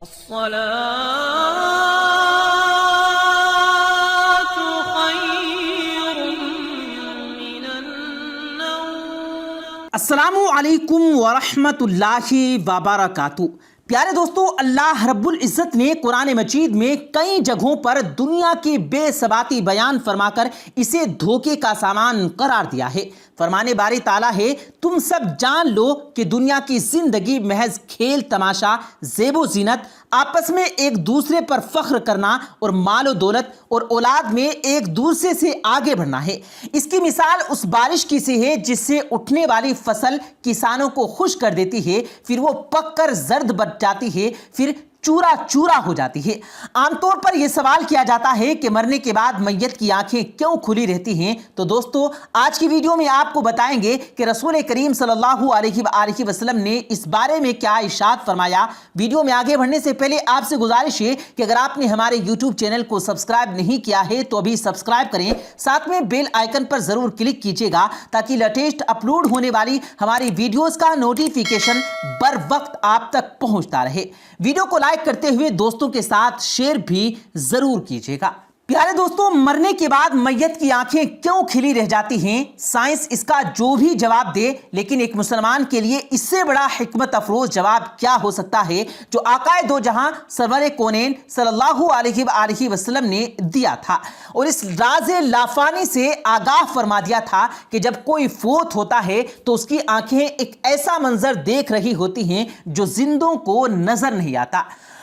الصلاة خير من النوم۔ السلام علیکم ورحمۃ اللہ وبرکاتہ۔ پیارے دوستو، اللہ رب العزت نے قرآن مجید میں کئی جگہوں پر دنیا کی بے ثباتی بیان فرما کر اسے دھوکے کا سامان قرار دیا ہے۔ فرمانے باری تعالیٰ ہے، تم سب جان لو کہ دنیا کی زندگی محض کھیل تماشا، زیب و زینت، آپس میں ایک دوسرے پر فخر کرنا اور مال و دولت اور اولاد میں ایک دوسرے سے آگے بڑھنا ہے۔ اس کی مثال اس بارش کی سی ہے جس سے اٹھنے والی فصل کسانوں کو خوش کر دیتی ہے، پھر وہ پک کر زرد بن جاتی ہے، پھر چورا چورا ہو جاتی ہے۔ عام طور پر یہ سوال کیا جاتا ہے کہ مرنے کے بعد میت کی آنکھیں کیوں کھلی رہتی ہیں؟ تو دوستو، آج کی ویڈیو میں آپ کو بتائیں گے کہ رسول کریم صلی اللہ علیہ وآلہ وسلم نے اس بارے میں کیا ارشاد فرمایا۔ ویڈیو میں آگے بڑھنے سے پہلے آپ سے گزارش ہے کہ اگر آپ نے ہمارے یوٹیوب چینل کو سبسکرائب نہیں کیا ہے تو ابھی سبسکرائب کریں، ساتھ میں بیل آئیکن پر ضرور کلک کیجیے گا تاکہ لیٹسٹ اپلوڈ ہونے والی ہماری ویڈیوز کا نوٹیفیکیشن بر وقت آپ تک پہنچتا رہے۔ ویڈیو کو لائک کرتے ہوئے دوستوں کے ساتھ شیئر بھی ضرور کیجیے گا۔ پیارے دوستوں، مرنے کے بعد میت کی آنکھیں کیوں کھلی رہ جاتی ہیں؟ سائنس اس کا جو بھی جواب دے، لیکن ایک مسلمان کے لیے اس سے بڑا حکمت افروز جواب کیا ہو سکتا ہے جو آقائے دو جہاں سرور کونین صلی اللہ علیہ وآلہ وسلم نے دیا تھا، اور اس راز لافانی سے آگاہ فرما دیا تھا کہ جب کوئی فوت ہوتا ہے تو اس کی آنکھیں ایک ایسا منظر دیکھ رہی ہوتی ہیں جو زندوں کو نظر نہیں آتا۔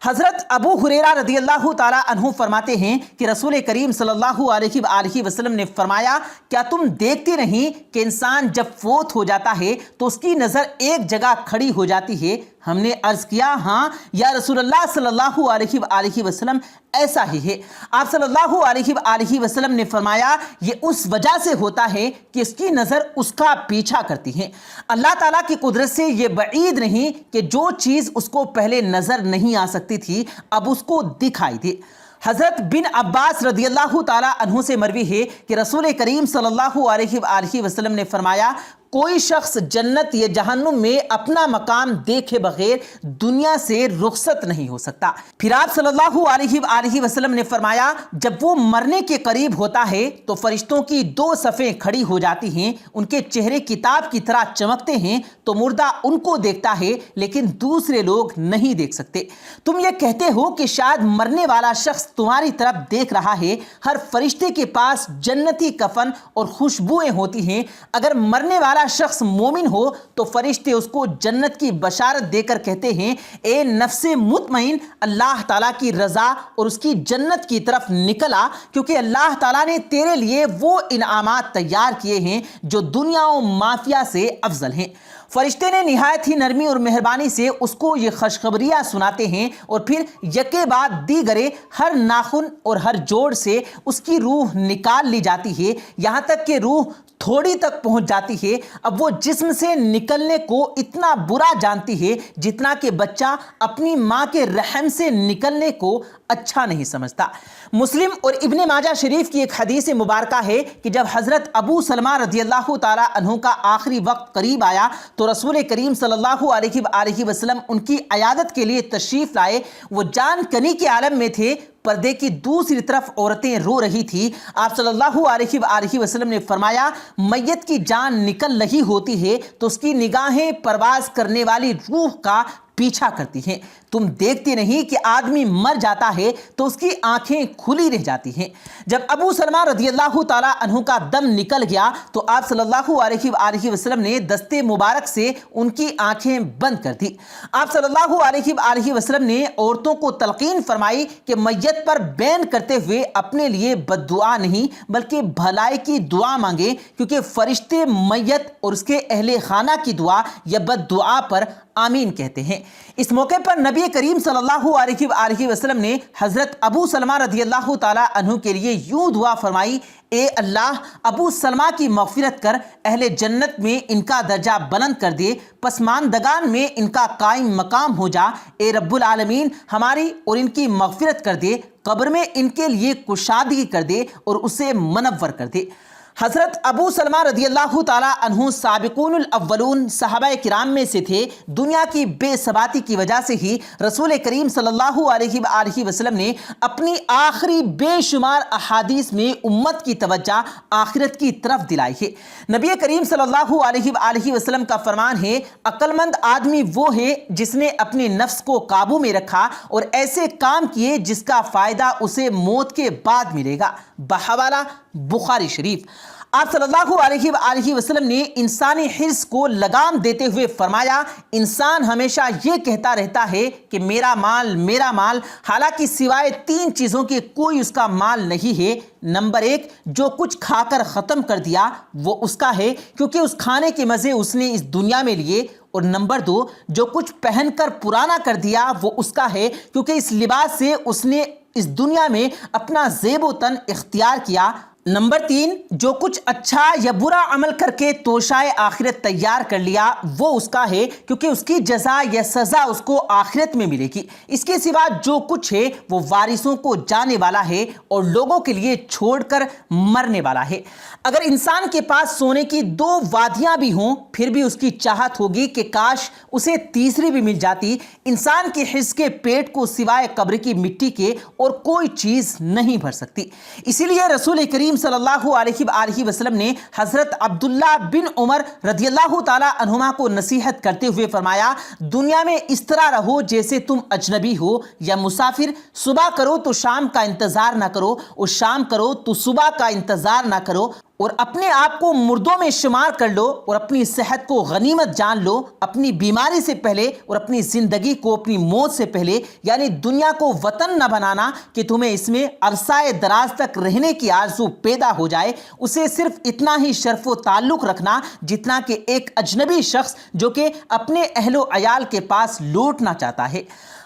حضرت ابو ہریرہ رضی اللہ تعالیٰ عنہ فرماتے ہیں کہ رسول کریم صلی اللہ علیہ وآلہ وسلم نے فرمایا، کیا تم دیکھتے نہیں کہ انسان جب فوت ہو جاتا ہے تو اس کی نظر ایک جگہ کھڑی ہو جاتی ہے؟ ہم نے عرض کیا، ہاں یا رسول اللہ صلی اللہ علیہ وآلہ وسلم، ایسا ہی ہے۔ آپ صلی اللہ علیہ وآلہ وسلم نے فرمایا، یہ اس وجہ سے ہوتا ہے کہ اس کی نظر اس کا پیچھا کرتی ہے۔ اللہ تعالیٰ کی قدرت سے یہ بعید نہیں کہ جو چیز اس کو پہلے نظر نہیں آ سکتی تھی اب اس کو دکھائی دے۔ حضرت بن عباس رضی اللہ تعالیٰ عنہ سے مروی ہے کہ رسول کریم صلی اللہ علیہ وآلہ وسلم نے فرمایا، کوئی شخص جنت یا جہنم میں اپنا مقام دیکھے بغیر دنیا سے رخصت نہیں ہو سکتا۔ پھر آپ صلی اللہ علیہ وآلہ وسلم نے فرمایا، جب وہ مرنے کے قریب ہوتا ہے تو فرشتوں کی دو صفیں کھڑی ہو جاتی ہیں، ان کے چہرے کتاب کی طرح چمکتے ہیں، تو مردہ ان کو دیکھتا ہے لیکن دوسرے لوگ نہیں دیکھ سکتے۔ تم یہ کہتے ہو کہ شاید مرنے والا شخص تمہاری طرف دیکھ رہا ہے۔ ہر فرشتے کے پاس جنتی کفن اور خوشبوئیں ہوتی ہیں۔ اگر مرنے والا شخص مومن ہو تو فرشتے اس کو جنت کی بشارت دے کر کہتے ہیں، اے نفس مطمئن، اللہ تعالیٰ کی رضا اور اس کی جنت کی طرف نکل آ، کیونکہ اللہ تعالیٰ نے تیرے لیے وہ انعامات تیار کیے ہیں جو دنیا و مافیا سے افضل ہیں۔ فرشتے نے نہایت ہی نرمی اور مہربانی سے اس کو یہ خوشخبریاں سناتے ہیں، اور پھر یکے بعد دیگرے ہر ناخن اور ہر جوڑ سے اس کی روح نکال لی جاتی ہے، یہاں تک کہ روح تھوڑی تک پہنچ جاتی ہے۔ اب وہ جسم سے نکلنے کو اتنا برا جانتی ہے جتنا کہ بچہ اپنی ماں کے رحم سے نکلنے کو اچھا نہیں سمجھتا۔ مسلم اور ابن ماجہ شریف کی ایک حدیث مبارکہ ہے کہ جب حضرت ابو سلمہ رضی اللہ تعالیٰ عنہ کا آخری وقت قریب آیا تو رسول کریم صلی اللہ علیہ وآلہ وسلم ان کی عیادت کے لیے تشریف لائے۔ وہ جان کنی کے عالم میں تھے، پردے کی دوسری طرف عورتیں رو رہی تھی۔ آپ صلی اللہ علیہ وآلہ وسلم نے فرمایا، میت کی جان نکل رہی ہوتی ہے تو اس کی نگاہیں پرواز کرنے والی روح کا پیچھا کرتی ہیں۔ تم دیکھتے نہیں کہ آدمی مر جاتا ہے تو اس کی آنکھیں کھلی رہ جاتی ہیں۔ جب ابو سلمہ رضی اللہ تعالیٰ عنہ کا دم نکل گیا تو آپ صلی اللہ علیہ وآلہ وسلم نے دستے مبارک سے ان کی آنکھیں بند کر دی۔ آپ صلی اللہ علیہ وآلہ وسلم نے عورتوں کو تلقین فرمائی کہ میت پر بین کرتے ہوئے اپنے لیے بد دعا نہیں بلکہ بھلائی کی دعا مانگے، کیونکہ فرشتے میت اور اس کے اہل خانہ کی دعا یا بد دعا پر آمین کہتے ہیں۔ اس موقع پر نبی کریم صلی اللہ علیہ وآلہ وسلم نے حضرت ابو سلمہ رضی اللہ تعالیٰ عنہ کے لیے یوں دعا فرمائی، اے اللہ، ابو سلمہ کی مغفرت کر، اہل جنت میں ان کا درجہ بلند کر دے، پسماندگان میں ان کا قائم مقام ہو جا۔ اے رب العالمین، ہماری اور ان کی مغفرت کر دے، قبر میں ان کے لیے کشادگی کر دے اور اسے منور کر دے۔ حضرت ابو سلمہ رضی اللہ تعالیٰ عنہ سابقون الاولون صحابہ کرام میں سے تھے۔ دنیا کی بے ثباتی کی وجہ سے ہی رسول کریم صلی اللہ علیہ وآلہ وسلم نے اپنی آخری بے شمار احادیث میں امت کی توجہ آخرت کی طرف دلائی ہے۔ نبی کریم صلی اللہ علیہ وآلہ وسلم کا فرمان ہے، عقل مند آدمی وہ ہے جس نے اپنے نفس کو قابو میں رکھا اور ایسے کام کیے جس کا فائدہ اسے موت کے بعد ملے گا، بحوالہ بخاری شریف۔ آپ صلی اللہ علیہ وآلہ وسلم نے انسانی حرص کو لگام دیتے ہوئے فرمایا، انسان ہمیشہ یہ کہتا رہتا ہے کہ میرا مال، حالانکہ سوائے 3 چیزوں کے کوئی اس کا مال نہیں ہے۔ نمبر 1، جو کچھ کھا کر ختم کر دیا وہ اس کا ہے کیونکہ اس کھانے کے مزے اس نے اس دنیا میں لیے، اور نمبر 2، جو کچھ پہن کر پرانا کر دیا وہ اس کا ہے کیونکہ اس لباس سے اس نے اس دنیا میں اپنا زیب و تن اختیار کیا۔ نمبر 3، جو کچھ اچھا یا برا عمل کر کے توشائے آخرت تیار کر لیا وہ اس کا ہے کیونکہ اس کی جزا یا سزا اس کو آخرت میں ملے گی۔ اس کے سوا جو کچھ ہے وہ وارثوں کو جانے والا ہے اور لوگوں کے لیے چھوڑ کر مرنے والا ہے۔ اگر انسان کے پاس سونے کی 2 وادیاں بھی ہوں پھر بھی اس کی چاہت ہوگی کہ کاش اسے تیسری بھی مل جاتی۔ انسان کے حرص کے پیٹ کو سوائے قبر کی مٹی کے اور کوئی چیز نہیں بھر سکتی۔ اسی لیے رسول کریم صلی اللہ علیہ وآلہ وسلم نے حضرت عبداللہ بن عمر رضی اللہ تعالیٰ عنہما کو نصیحت کرتے ہوئے فرمایا، دنیا میں اس طرح رہو جیسے تم اجنبی ہو یا مسافر، صبح کرو تو شام کا انتظار نہ کرو اور شام کرو تو صبح کا انتظار نہ کرو، اور اپنے آپ کو مردوں میں شمار کر لو اور اپنی صحت کو غنیمت جان لو، اپنی بیماری سے پہلے اور اپنی زندگی کو اپنی موت سے پہلے، یعنی دنیا کو وطن نہ بنانا کہ تمہیں اس میں عرصہ دراز تک رہنے کی آرزو پیدا ہو جائے، اسے صرف اتنا ہی شرف و تعلق رکھنا جتنا کہ ایک اجنبی شخص جو کہ اپنے اہل و عیال کے پاس لوٹنا چاہتا ہے۔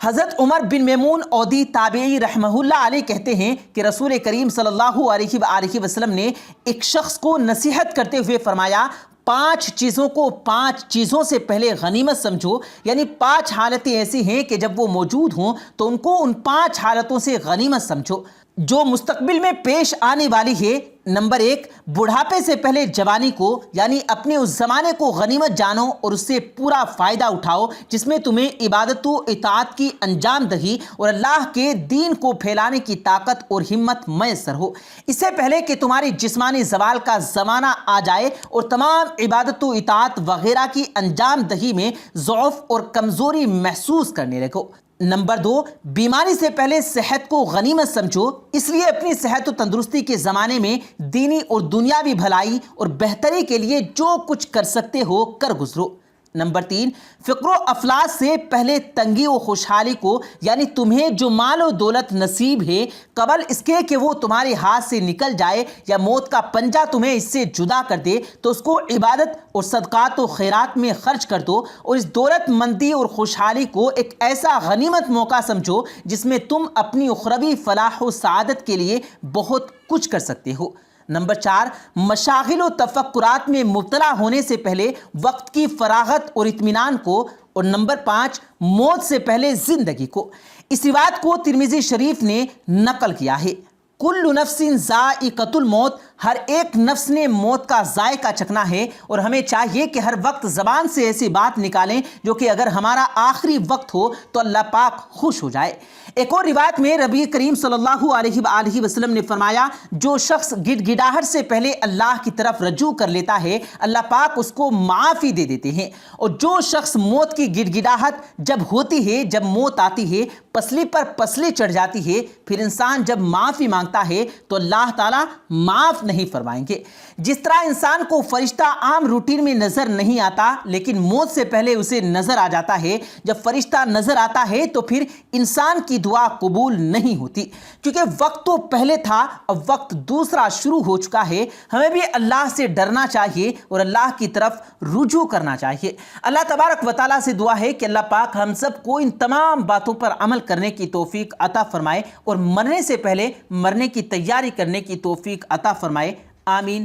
حضرت عمر بن میمون اودی تابعی رحمہ اللہ علیہ کہتے ہیں کہ رسول کریم صلی اللہ علیہ وآلہ وسلم نے ایک شخص کو نصیحت کرتے ہوئے فرمایا، 5 چیزوں کو 5 چیزوں سے پہلے غنیمت سمجھو، یعنی 5 حالتیں ایسی ہیں کہ جب وہ موجود ہوں تو ان کو ان 5 حالتوں سے غنیمت سمجھو جو مستقبل میں پیش آنے والی ہے۔ نمبر 1، بڑھاپے سے پہلے جوانی کو، یعنی اپنے اس زمانے کو غنیمت جانو اور اس سے پورا فائدہ اٹھاؤ جس میں تمہیں عبادت و اطاعت کی انجام دہی اور اللہ کے دین کو پھیلانے کی طاقت اور ہمت میسر ہو، اس سے پہلے کہ تمہاری جسمانی زوال کا زمانہ آ جائے اور تمام عبادت و اطاعت وغیرہ کی انجام دہی میں ضعف اور کمزوری محسوس کرنے لگو۔ نمبر 2، بیماری سے پہلے صحت کو غنیمت سمجھو، اس لیے اپنی صحت و تندرستی کے زمانے میں دینی اور دنیاوی بھلائی اور بہتری کے لیے جو کچھ کر سکتے ہو کر گزرو۔ نمبر 3، فقر و افلاس سے پہلے تنگی و خوشحالی کو، یعنی تمہیں جو مال و دولت نصیب ہے قبل اس کے کہ وہ تمہارے ہاتھ سے نکل جائے یا موت کا پنجہ تمہیں اس سے جدا کر دے تو اس کو عبادت اور صدقات و خیرات میں خرچ کر دو، اور اس دولت مندی اور خوشحالی کو ایک ایسا غنیمت موقع سمجھو جس میں تم اپنی اخروی فلاح و سعادت کے لیے بہت کچھ کر سکتے ہو۔ نمبر 4، مشاغل و تفکرات میں مبتلا ہونے سے پہلے وقت کی فراغت اور اطمینان کو، اور نمبر 5، موت سے پہلے زندگی کو۔ اس روایت کو ترمذی شریف نے نقل کیا ہے۔ کل نفس ذائقۃ الموت، ہر ایک نفس نے موت کا ذائقہ چکھنا ہے، اور ہمیں چاہیے کہ ہر وقت زبان سے ایسی بات نکالیں جو کہ اگر ہمارا آخری وقت ہو تو اللہ پاک خوش ہو جائے۔ ایک اور روایت میں نبی کریم صلی اللہ علیہ وآلہ وسلم نے فرمایا، جو شخص گڑ گڑاہٹ سے پہلے اللہ کی طرف رجوع کر لیتا ہے اللہ پاک اس کو معافی دے دیتے ہیں، اور جو شخص موت کی گڑ گڑاہٹ جب ہوتی ہے، جب موت آتی ہے، پسلی پر پسلی چڑھ جاتی ہے، پھر انسان جب معافی مانگتا ہے تو اللہ تعالیٰ معاف نہیں فرمائیں گے۔ جس طرح انسان کو فرشتہ عام روٹین میں نظر نہیں آتا لیکن موت سے پہلے اسے نظر آ جاتا ہے، جب فرشتہ نظر آتا ہے تو پھر انسان کی دعا قبول نہیں ہوتی، کیونکہ وقت تو پہلے تھا، اب وقت دوسرا شروع ہو چکا ہے۔ ہمیں بھی اللہ سے ڈرنا چاہیے اور اللہ کی طرف رجوع کرنا چاہیے۔ اللہ تبارک و تعالیٰ سے دعا ہے کہ اللہ پاک ہم سب کو ان تمام باتوں پر عمل کرنے کی توفیق عطا فرمائے اور مرنے سے پہلے مرنے کی تیاری کرنے کی توفیق عطا فرمائے، آمین